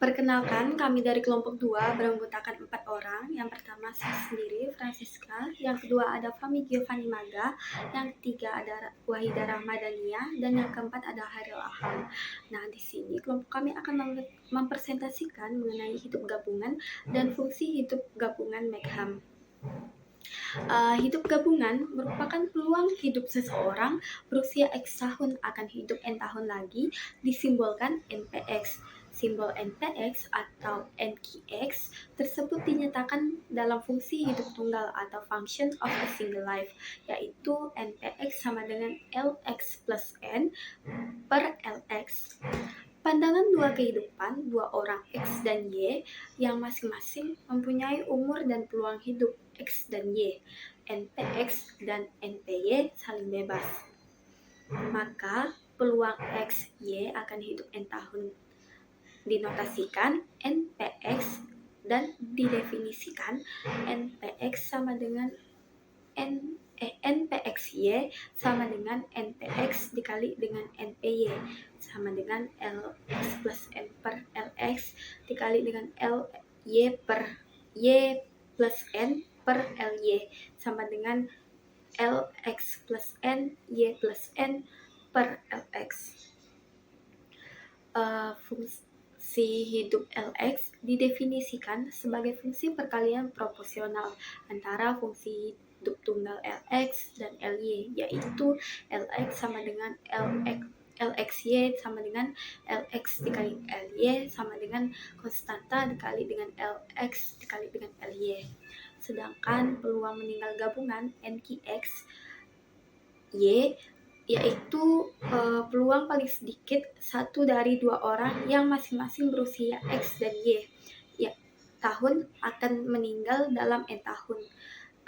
Perkenalkan, kami dari kelompok 2 beranggotakan 4 orang. Yang pertama saya sendiri, Francisca. Yang kedua ada Fami Giovanni Maga. Yang ketiga ada Wahida Rahmadania. Dan yang keempat ada Hairil Aham. Nah, di sini kelompok kami akan mempresentasikan mengenai hidup gabungan dan fungsi hidup gabungan Megham. Hidup gabungan merupakan peluang hidup seseorang berusia X tahun akan hidup N tahun lagi, disimbolkan NPX. Simbol NPX atau NQX tersebut dinyatakan dalam fungsi hidup tunggal atau function of a single life, yaitu NPX sama dengan LX plus N per LX. Pandangan dua kehidupan, dua orang X dan Y yang masing-masing mempunyai umur dan peluang hidup X dan Y. NPX dan NPY saling bebas. Maka peluang X, Y akan hidup N tahun dinotasikan NPX dan didefinisikan NPX sama dengan NPXY sama dengan NPX dikali dengan NPY sama dengan LX plus N per LX dikali dengan LY per Y plus N per LY sama dengan LX plus N Y plus N per LX. Fungsi hidup LX didefinisikan sebagai fungsi perkalian proporsional antara fungsi hidup tunggal LX dan LY, yaitu LX sama dengan LXY sama dengan LX dikali LY sama dengan konstanta dikali dengan LX dikali dengan LY. Sedangkan peluang meninggal gabungan NQX Y yaitu peluang paling sedikit satu dari dua orang yang masing-masing berusia X dan Y tahun akan meninggal dalam N tahun,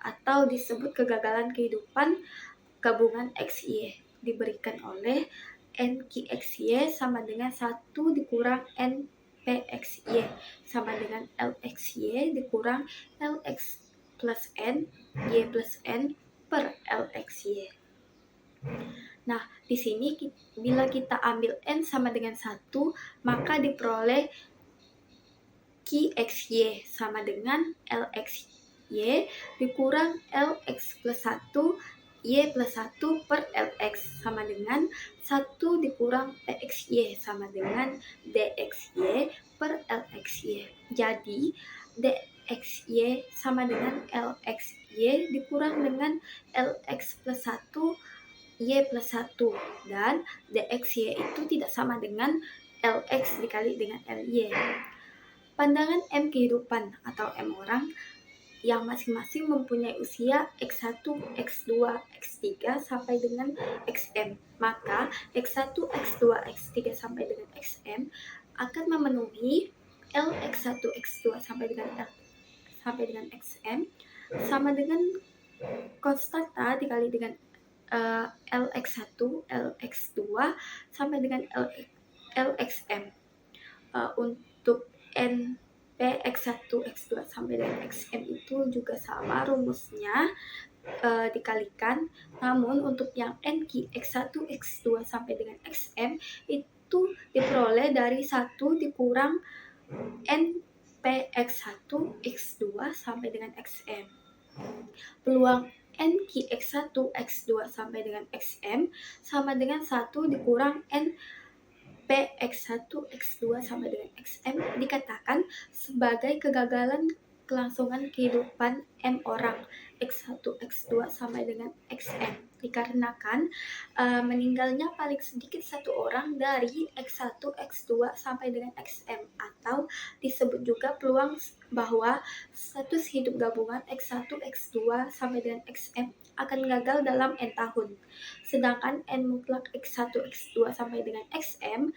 atau disebut kegagalan kehidupan gabungan XY, diberikan oleh NQXY sama dengan 1 dikurang NPXY sama dengan LXY dikurang LX plus N Y plus N per LXY. Nah, di sini bila kita ambil N sama dengan 1, maka diperoleh QXY sama dengan LXY dikurang LX plus 1 Y plus 1 per LX sama dengan 1 dikurang PXY sama dengan DXY per LXY. Jadi, DXY sama dengan LXY dikurang dengan LX plus 1 Y plus 1 dan DXY itu tidak sama dengan LX dikali dengan LY. Pandangan M kehidupan atau M orang yang masing-masing mempunyai usia X1, X2, X3 sampai dengan XM. Maka X1, X2, X3 sampai dengan XM akan memenuhi LX1, X2 sampai dengan XM sama dengan konstanta dikali dengan LX1, LX2 sampai dengan LXM. Untuk NPX1, X2 sampai dengan XM itu juga sama rumusnya, dikalikan. Namun untuk yang NQ X1, X2 sampai dengan XM itu diperoleh dari 1 dikurang NPX1, X2 sampai dengan XM. Peluang NQX1, X2 sampai dengan XM sama dengan 1 dikurang NPX1, X2 sampai dengan XM dikatakan sebagai kegagalan kelangsungan kehidupan M orang X1, X2 sampai dengan XM dikarenakan meninggalnya paling sedikit satu orang dari X1, X2 sampai dengan XM, atau disebut juga peluang bahwa status hidup gabungan X1, X2 sampai dengan XM akan gagal dalam N tahun. Sedangkan N mutlak X1, X2 sampai dengan XM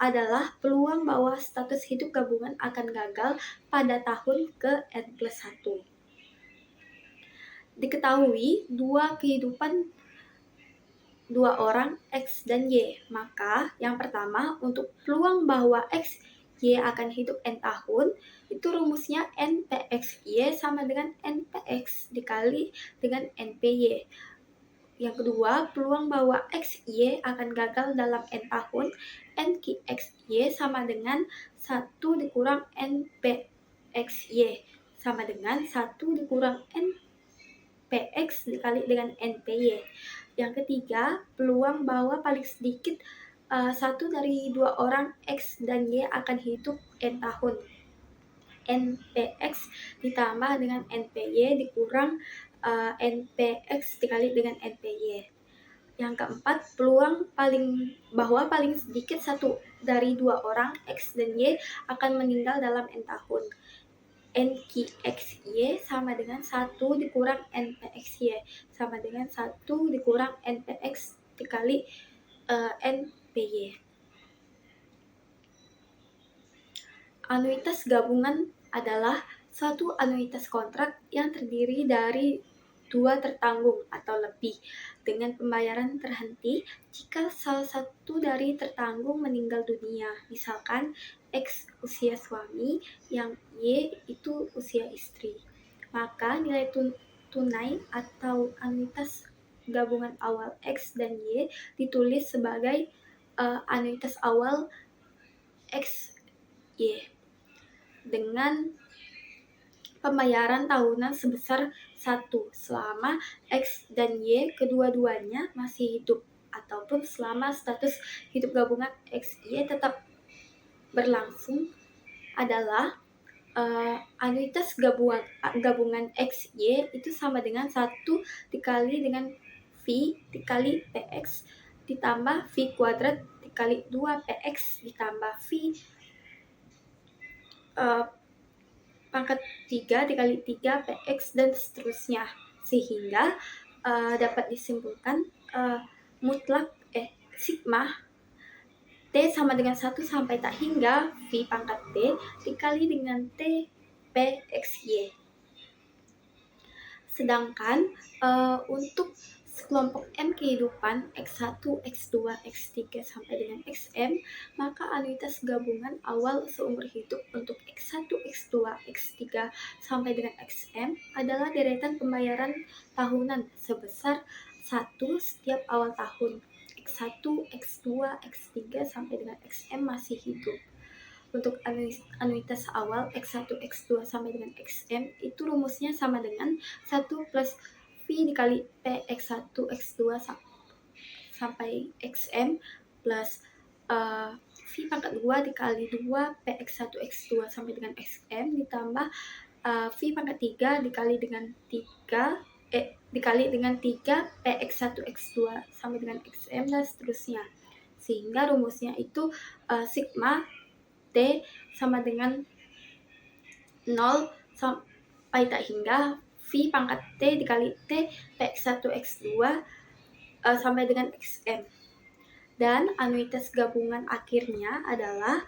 adalah peluang bahwa status hidup gabungan akan gagal pada tahun ke N plus 1. Diketahui dua kehidupan dua orang X dan Y. Maka yang pertama, untuk peluang bahwa X, Y akan hidup N tahun, itu rumusnya NPXY sama dengan NPX dikali dengan NPY. Yang kedua, peluang bahwa XY akan gagal dalam N tahun, NQXY sama dengan 1 dikurang NPXY sama dengan 1 dikurang NPX dikali dengan NPY. Yang ketiga, peluang bahwa paling sedikit satu dari dua orang X dan Y akan hidup N tahun. NPX ditambah dengan NPY dikurang NPX dikali dengan NPY. Yang keempat, peluang bahwa paling sedikit satu dari dua orang X dan Y akan meninggal dalam N tahun. NQXY sama dengan 1 dikurang NPXY sama dengan 1 dikurang NPX dikali NPY. Anuitas gabungan adalah suatu anuitas kontrak yang terdiri dari dua tertanggung atau lebih dengan pembayaran terhenti jika salah satu dari tertanggung meninggal dunia. Misalkan X usia suami, yang Y itu usia istri. Maka nilai tunai atau anuitas gabungan awal X dan Y ditulis sebagai anuitas awal X Y dengan pembayaran tahunan sebesar 1 selama X dan Y kedua-duanya masih hidup ataupun selama status hidup gabungan XY tetap berlangsung adalah anuitas gabungan XY itu sama dengan 1 dikali dengan V dikali PX ditambah V kuadrat dikali 2 PX ditambah V pangkat 3 dikali 3 PX dan seterusnya, sehingga dapat disimpulkan mutlak sigma T sama dengan 1 sampai tak hingga V pangkat T dikali dengan T PXY. Sedangkan untuk kelompok M kehidupan X1, X2, X3 sampai dengan XM, maka anuitas gabungan awal seumur hidup untuk X1, X2, X3 sampai dengan XM adalah deretan pembayaran tahunan sebesar 1 setiap awal tahun. X1, X2, X3 sampai dengan XM masih hidup. Untuk anuitas awal X1, X2 sampai dengan XM itu rumusnya sama dengan 1 plus V dikali P X1, X2 sampai XM plus V pangkat 2 dikali 2 PX1, X2 sampai dengan XM ditambah V pangkat 3 dikali dengan 3 dikali dengan 3 PX1, X2 sampai dengan XM dan seterusnya. Sehingga rumusnya itu sigma T sama dengan 0 sampai tak hingga V pangkat T dikali T PX1 X2 sampai dengan XM. Dan anuitas gabungan akhirnya adalah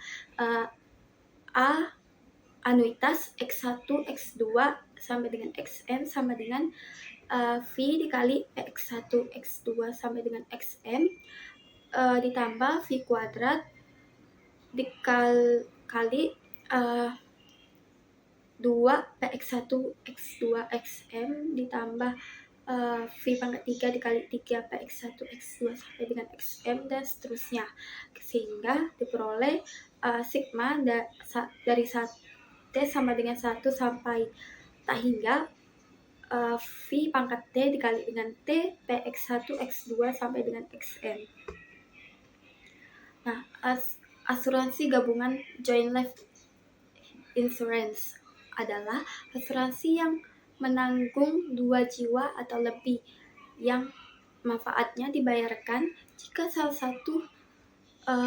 anuitas X1 X2 sampai dengan XM sama dengan V dikali PX1 X2 sampai dengan XM ditambah V kuadrat dikali 2 PX1 X2 XM ditambah V pangkat 3 dikali 3 PX1 X2 sampai dengan XM dan seterusnya, sehingga diperoleh sigma dari T sama dengan 1 sampai tak hingga V pangkat T dikali dengan T PX1 X2 sampai dengan XM. Nah, asuransi gabungan joint life insurance adalah asuransi yang menanggung 2 jiwa atau lebih yang manfaatnya dibayarkan jika salah satu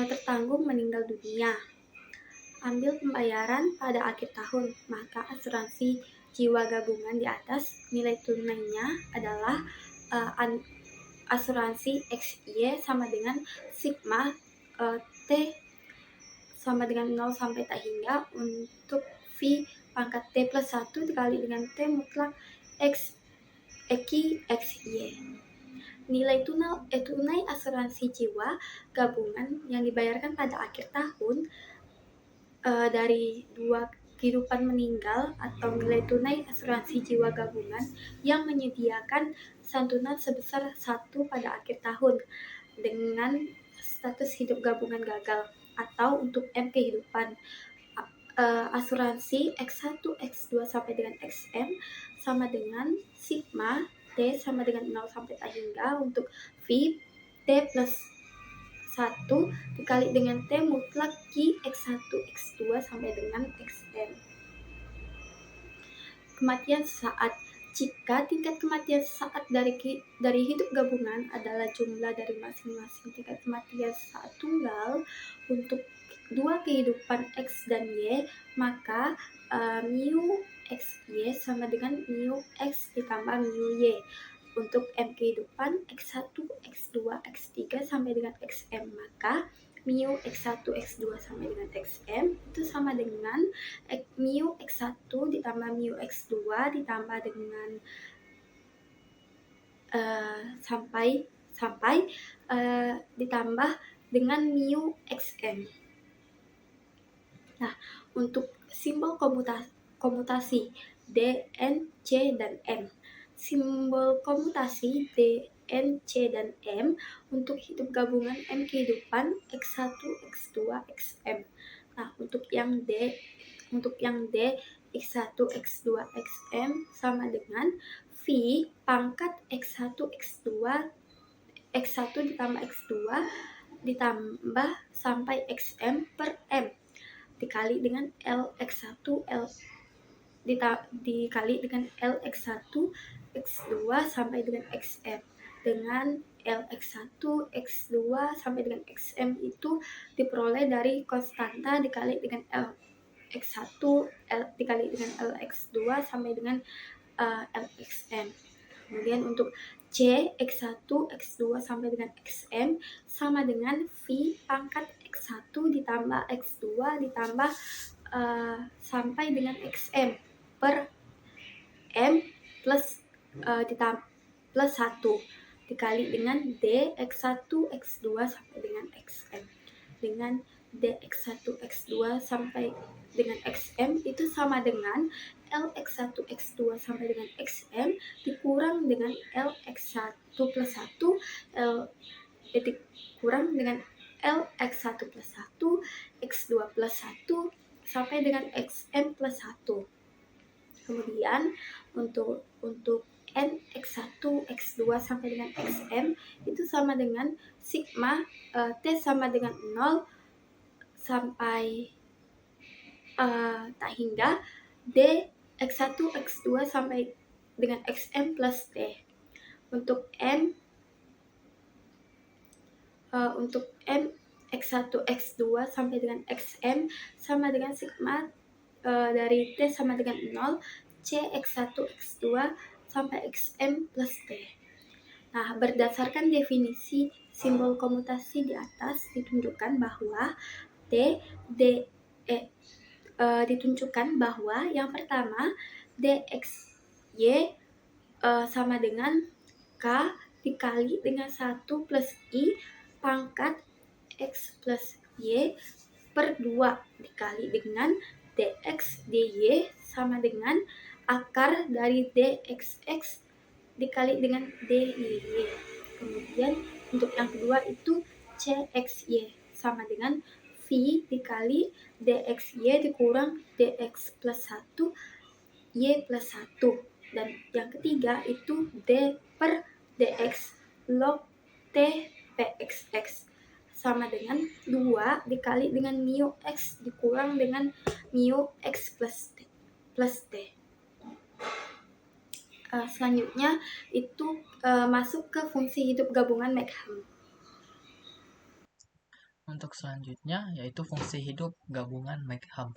tertanggung meninggal dunia. Ambil pembayaran pada akhir tahun, maka asuransi jiwa gabungan di atas nilai tunainya adalah asuransi XY sama dengan sigma T sama dengan 0 sampai tak hingga untuk V pangkat T plus 1 dikali dengan T mutlak X XY. Nilai tunai asuransi jiwa gabungan yang dibayarkan pada akhir tahun dari dua kehidupan meninggal atau nilai tunai asuransi jiwa gabungan yang menyediakan santunan sebesar 1 pada akhir tahun dengan status hidup gabungan gagal, atau untuk M kehidupan. Asuransi X1, X2 sampai dengan XM sama dengan sigma T sama dengan 0 sampai tak hingga untuk V T plus 1 dikali dengan T mutlak Q X1, X2 sampai dengan XM. Kematian saat. Jika tingkat kematian saat dari hidup gabungan adalah jumlah dari masing-masing tingkat kematian saat tunggal untuk dua kehidupan X dan Y, maka mu XY sama dengan mu X ditambah mu Y. Untuk M kehidupan X1, X2, X3 sampai dengan XM, maka mu X1, X2 sampai dengan XM itu sama dengan mu X1 ditambah mu X2 ditambah dengan sampai ditambah dengan mu XM. Nah, untuk simbol komutasi D, N, C, dan M. Simbol komutasi D, N, C, dan M untuk hidup gabungan M kehidupan X1, X2, XM. Nah, untuk yang D, X1, X2, XM sama dengan V pangkat X1, X2, X1 ditambah X2 ditambah sampai XM per M dikali dengan LX1, dikali dengan LX1, X2 sampai dengan XM. Dengan LX1, X2 sampai dengan XM itu diperoleh dari konstanta dikali dengan LX1 dikali dengan LX2 sampai dengan LXM. Kemudian untuk C, X1, X2 sampai dengan XM sama dengan V pangkat X1 ditambah X2 ditambah sampai dengan XM per M plus 1 dikali dengan D X1 X2 sampai dengan XM. Dengan D X1 X2 sampai dengan XM itu sama dengan LX1 X2 sampai dengan XM dikurang dengan LX1 plus 1 dikurang dengan LX1 plus 1 X2 plus 1 sampai dengan XM plus 1. Kemudian untuk N X1, X2 sampai dengan XM itu sama dengan sigma T sama dengan 0 sampai tak hingga D X1, X2 sampai dengan XM plus T. Untuk M X1, X2 sampai dengan XM sama dengan sigma dari T sama dengan 0 C X1, X2 sampai XM plus T. Nah, berdasarkan definisi simbol komutasi di atas ditunjukkan bahwa ditunjukkan bahwa yang pertama DXY sama dengan K dikali dengan 1 plus I pangkat X plus Y per 2 dikali dengan DX DY sama dengan akar dari DXX dikali dengan DY. Kemudian untuk yang kedua itu CXY sama dengan V dikali DXY dikurang DX plus 1 Y plus 1. Dan yang ketiga itu D per DX log T PXX sama dengan 2 dikali dengan mu X dikurang dengan mu X plus T. Selanjutnya itu masuk ke fungsi hidup gabungan McHam. Untuk selanjutnya yaitu fungsi hidup gabungan McHam.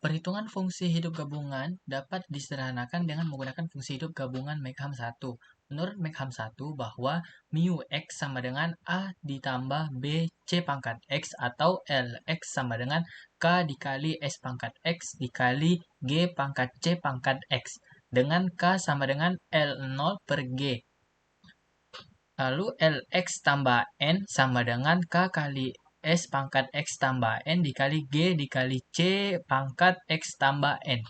Perhitungan fungsi hidup gabungan dapat disederhanakan dengan menggunakan fungsi hidup gabungan McHam 1. Menurut McHam 1 bahwa mu X sama dengan A ditambah B C pangkat X atau Lx sama dengan K dikali S pangkat X dikali G pangkat C pangkat X dengan K sama dengan L0 per G. Lalu Lx tambah N sama dengan K kali S pangkat X tambah N dikali G dikali C pangkat X tambah N.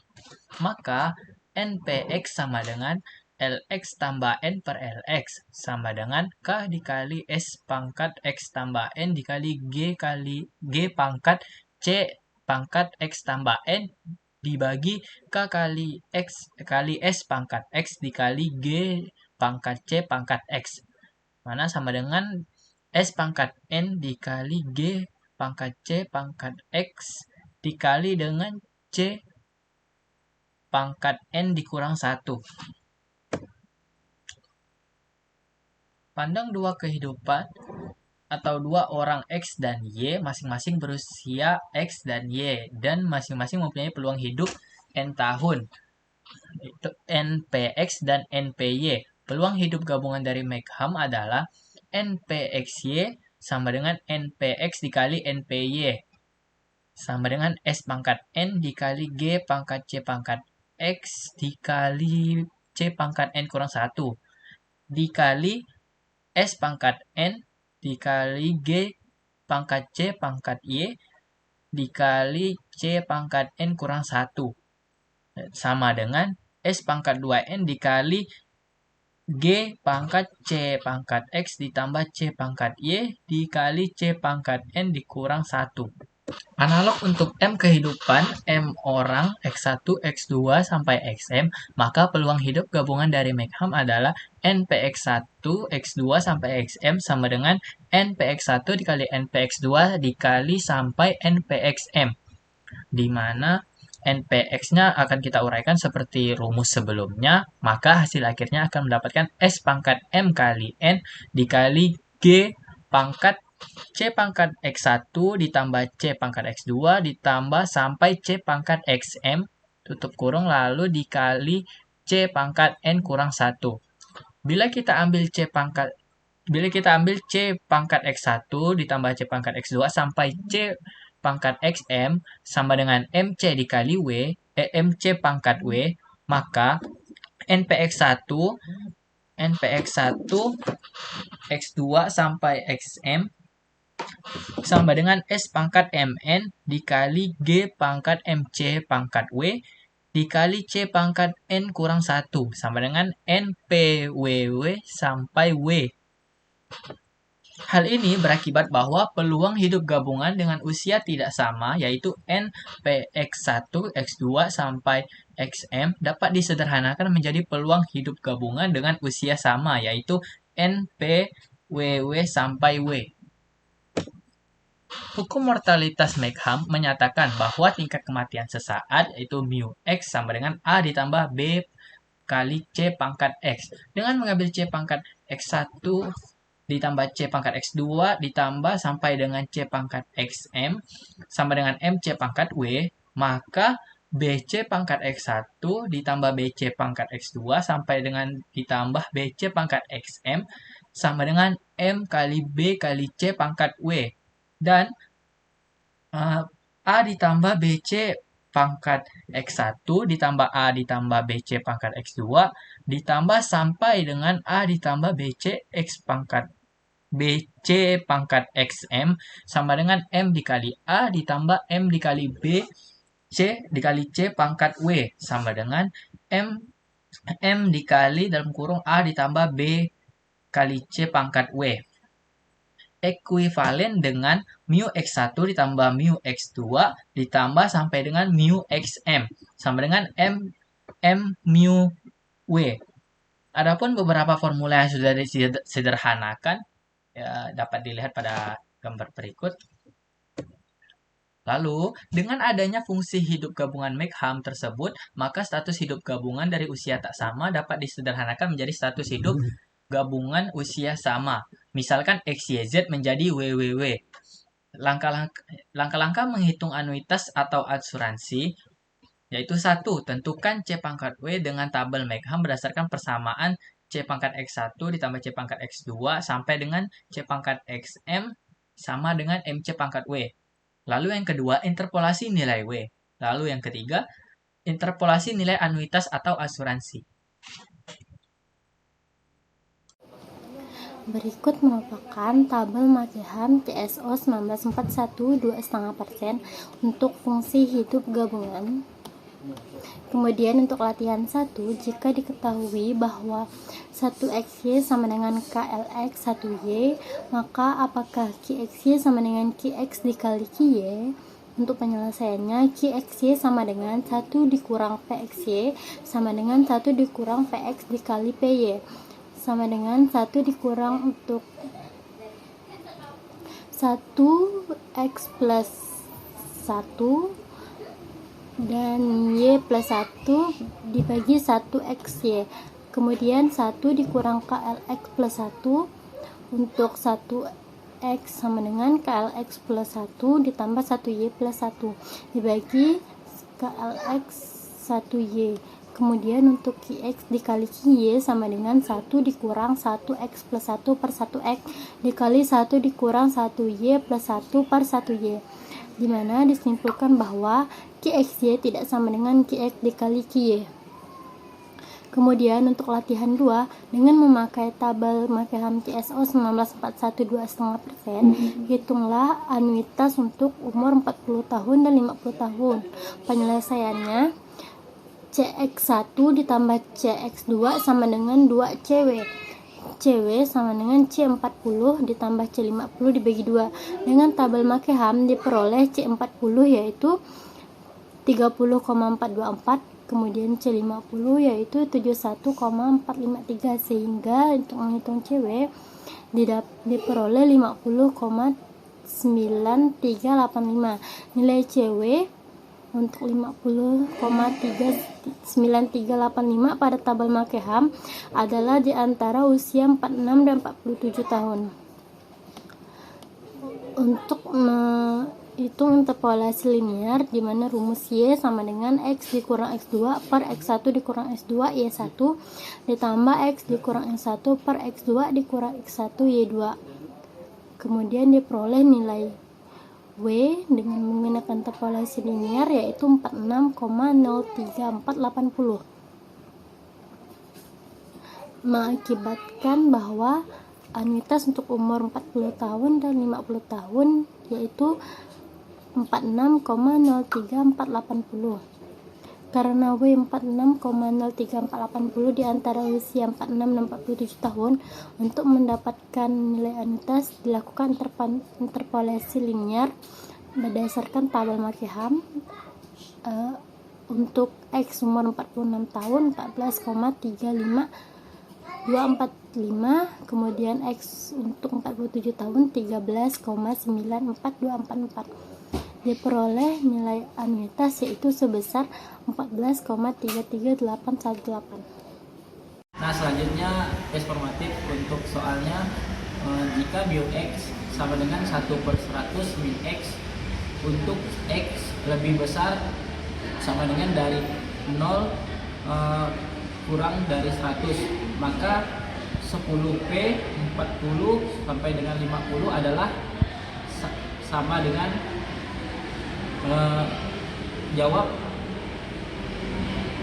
Maka NPX sama dengan LX tambah N per LX sama dengan K dikali S pangkat X tambah N dikali G pangkat C pangkat X tambah N dibagi K kali X kali S pangkat X dikali G pangkat C pangkat X. Mana sama dengan S pangkat N dikali G pangkat C pangkat X dikali dengan C pangkat N dikurang 1. Pandang dua kehidupan atau dua orang X dan Y masing-masing berusia X dan Y dan masing-masing mempunyai peluang hidup N tahun. Itu NPX dan NPY. Peluang hidup gabungan dari McHam adalah NPXY sama dengan NPX dikali NPY sama dengan S pangkat N dikali G pangkat C pangkat X dikali C pangkat N kurang 1 dikali S pangkat N dikali G pangkat C pangkat Y dikali C pangkat N kurang 1 sama dengan S pangkat 2N dikali G pangkat C pangkat X ditambah C pangkat Y dikali C pangkat N dikurang 1. Analog untuk M kehidupan, M orang, X1, X2, sampai XM, maka peluang hidup gabungan dari McHam adalah NPX1, X2, sampai XM sama dengan NPX1 dikali NPX2 dikali sampai NPXM, di mana NPX-nya akan kita uraikan seperti rumus sebelumnya, maka hasil akhirnya akan mendapatkan S pangkat M kali N dikali G pangkat C pangkat X1 ditambah C pangkat X2 ditambah sampai C pangkat XM tutup kurung lalu dikali C pangkat N kurang 1. Bila kita ambil C pangkat X1 ditambah C pangkat X2 sampai C pangkat XM sama dengan MC dikali MC pangkat W, maka NPX1 X2 sampai XM sama dengan S pangkat MN dikali G pangkat MC pangkat W dikali C pangkat N kurang 1 sama dengan NPWW sampai W. Hal ini berakibat bahwa peluang hidup gabungan dengan usia tidak sama, yaitu NPX1, X2, sampai XM dapat disederhanakan menjadi peluang hidup gabungan dengan usia sama, yaitu NPWW sampai W. Hukum mortalitas McHam menyatakan bahwa tingkat kematian sesaat yaitu mu X sama dengan A ditambah B kali C pangkat X. Dengan mengambil C pangkat X1 ditambah C pangkat X2 ditambah sampai dengan C pangkat XM sama dengan MC pangkat W, maka BC pangkat X1 ditambah BC pangkat X2 sampai dengan ditambah BC pangkat XM sama dengan M kali B kali C pangkat W. Dan A ditambah BC pangkat X1 ditambah A ditambah BC pangkat X2 ditambah sampai dengan A ditambah BC pangkat XM sama dengan M dikali A ditambah M dikali B C dikali C pangkat W sama dengan M dikali dalam kurung A ditambah B kali C pangkat W. Ekuivalen dengan mu X1 ditambah mu X2 ditambah sampai dengan mu XM sama dengan M mu W. Adapun beberapa formula yang sudah disederhanakan ya, dapat dilihat pada gambar berikut. Lalu, dengan adanya fungsi hidup gabungan McHam tersebut, maka status hidup gabungan dari usia tak sama dapat disederhanakan menjadi status hidup gabungan usia sama. Misalkan XYZ menjadi WWW. Langkah-langkah menghitung anuitas atau asuransi yaitu 1. Tentukan C pangkat W dengan tabel McHam berdasarkan persamaan C pangkat X1 ditambah C pangkat X2 sampai dengan C pangkat XM sama dengan MC pangkat W. Lalu yang kedua, interpolasi nilai W. Lalu yang ketiga, interpolasi nilai anuitas atau asuransi. Berikut merupakan tabel Magham TSO 1941 2,5% untuk fungsi hidup gabungan. Kemudian untuk latihan 1, jika diketahui bahwa 1xy sama dengan klx 1y, maka apakah qxy sama dengan qx dikali qy? Untuk penyelesaiannya, qxy sama dengan 1 dikurang pxy sama dengan 1 dikurang px dikali py, sama dengan 1 dikurang untuk 1x plus 1 dan y plus 1 dibagi 1xy. Kemudian 1 dikurang klx plus 1 untuk 1x sama dengan klx plus 1 ditambah 1y plus 1 dibagi klx 1y. Kemudian untuk qx dikali qy sama dengan 1 dikurang 1x plus 1 per 1x dikali 1 dikurang 1y plus 1 per 1y, dimana disimpulkan bahwa qxy tidak sama dengan qx dikali qy. Kemudian untuk latihan 2, dengan memakai tabel Magham TSO 1941 2,5%, hitunglah anuitas untuk umur 40 tahun dan 50 tahun. Penyelesaiannya, CX1 ditambah CX2 sama dengan 2CW. CW sama dengan C40 ditambah C50 dibagi 2. Dengan tabel Magham diperoleh C40 yaitu 30,424, kemudian C50 yaitu 71,453, sehingga untuk menghitung CW diperoleh 50,9385. Nilai CW untuk 50,9385 pada tabel Magham adalah di antara usia 46 dan 47 tahun. Untuk menghitung interpolasi linear, di mana rumus Y sama dengan X dikurang X2 per X1 dikurang X2 Y1 ditambah X dikurang X1 per X2 dikurang X1 Y2. Kemudian diperoleh nilai W dengan menggunakan interpolasi linear yaitu 46,03480, mengakibatkan bahwa anuitas untuk umur 40 tahun dan 50 tahun yaitu 46,03480. Karena W 46,03480 di antara usia 46 dan 47 tahun, untuk mendapatkan nilai anuitas dilakukan interpolasi linear berdasarkan tabel Magham. Untuk X umur 46 tahun 14,35245, kemudian X untuk 47 tahun 13,94244. Diperoleh nilai anuitas yaitu sebesar 14,33818. Nah, selanjutnya tes formatif untuk soalnya, jika bio X sama dengan 1/100 min X, untuk X lebih besar sama dengan dari 0 kurang dari 100, maka 10P 40 sampai dengan 50 adalah sama dengan jawab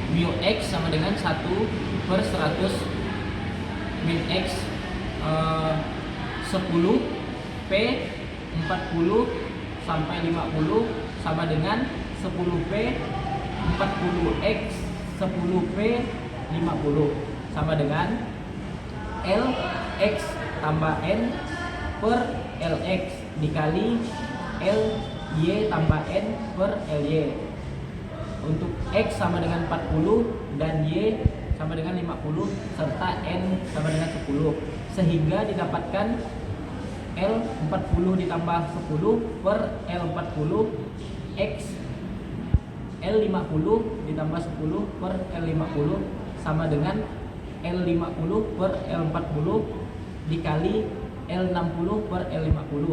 bio X sama dengan 1/100 min X, 10 P 40 sampai 50 sama dengan 10P 40X 10P 50 sama dengan LX tambah N per LX dikali LY tambah N per LY. Untuk X sama dengan 40 dan Y sama dengan 50 serta N sama dengan 10, sehingga didapatkan L40 ditambah 10 per L40 X L50 ditambah 10 per L50 sama dengan L50 per L40 dikali L60 per L50.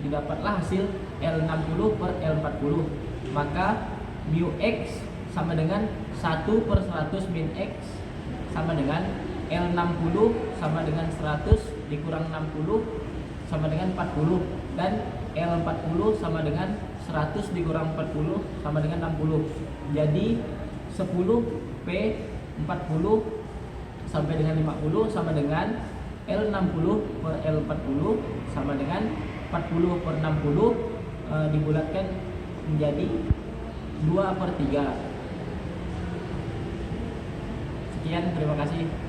Didapatlah hasil L60 per L40. Maka mu X sama dengan 1/100 min X sama dengan L60 sama dengan 100 dikurang 60 sama dengan 40, dan L40 sama dengan 100 dikurang 40 sama dengan 60. Jadi 10 P 40 sampai dengan 50 sama dengan L60 per L40 sama dengan 40 per 60 dibulatkan menjadi 2/3. Sekian, terima kasih.